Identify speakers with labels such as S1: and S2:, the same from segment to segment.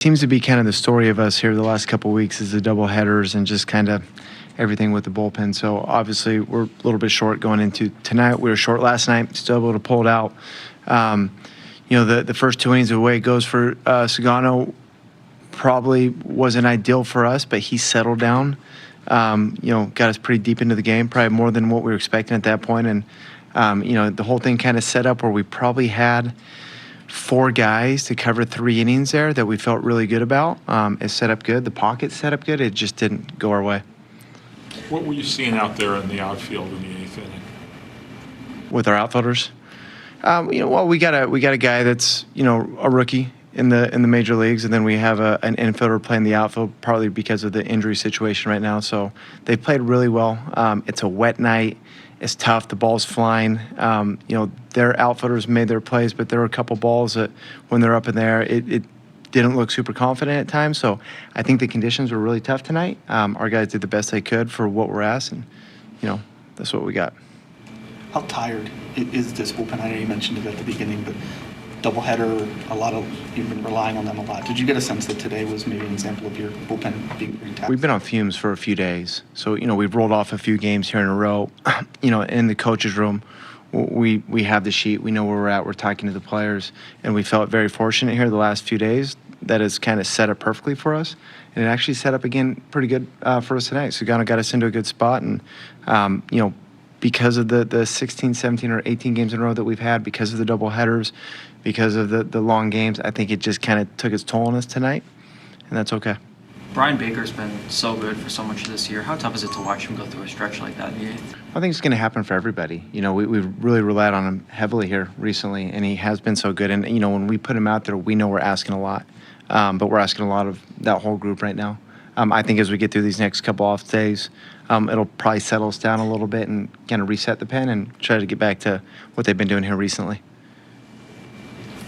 S1: Seems to be kind of the story of us here the last couple of weeks is the double headers and just kind of everything with the bullpen. So obviously we're a little bit short going into tonight. We were short last night, still able to pull it out. The first two innings, the way it goes for Sugano probably wasn't ideal for us, but he settled down. Got us pretty deep into the game, probably more than what we were expecting at that point. And the whole thing kind of set up where we probably had 4 guys to cover 3 innings there that we felt really good about. It set up good. The pocket set up good. It just didn't go our way.
S2: What were you seeing out there in the outfield in the 8th inning?
S1: With our outfielders, we got a guy that's a rookie in the major leagues, and then we have an infielder playing the outfield, partly because of the injury situation right now. So they played really well. It's a wet night. It's tough. The ball's flying. Their outfielders made their plays, but there were a couple balls that when they're up in there, it didn't look super confident at times. So I think the conditions were really tough tonight. Our guys did the best they could for what we're asked, and that's what we got.
S3: How tired is this bullpen? I know you mentioned it at the beginning, but doubleheader, you've been relying on them a lot. Did you get a sense that today was maybe an example of your bullpen being taxed?
S1: We've been on fumes for a few days. So, we've rolled off a few games here in a row. In the coach's room, we have the sheet. We know where we're at. We're talking to the players. And we felt very fortunate here the last few days that it's kind of set up perfectly for us. And it actually set up again pretty good for us tonight. Sugano got us into a good spot. And, because of the 16, 17, or 18 games in a row that we've had, because of the double headers, because of the long games, I think it just kind of took its toll on us tonight, and that's okay.
S4: Brian Baker's been so good for so much of this year. How tough is it to watch him go through a stretch like that in the 8th?
S1: I think it's going to happen for everybody. We've really relied on him heavily here recently, and he has been so good. And, when we put him out there, we know we're asking a lot, but we're asking a lot of that whole group right now. I think as we get through these next couple off days, it'll probably settle us down a little bit and kind of reset the pen and try to get back to what they've been doing here recently.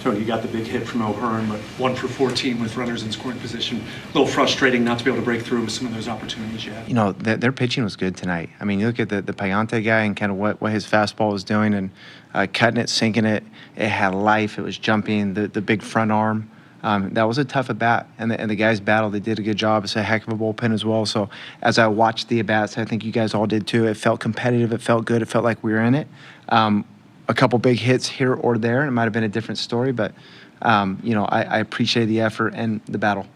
S5: Tony, you got the big hit from O'Hearn, but 1 for 14 with runners in scoring position. A little frustrating not to be able to break through with some of those opportunities you had.
S1: Their pitching was good tonight. I mean, you look at the Payante guy and kind of what his fastball was doing and cutting it, sinking it. It had life. It was jumping. The big front arm. That was a tough at-bat, and the guys battled. They did a good job. It's a heck of a bullpen as well. So as I watched the at-bats, I think you guys all did too. It felt competitive. It felt good. It felt like we were in it. A couple big hits here or there, and it might have been a different story, but I appreciate the effort and the battle.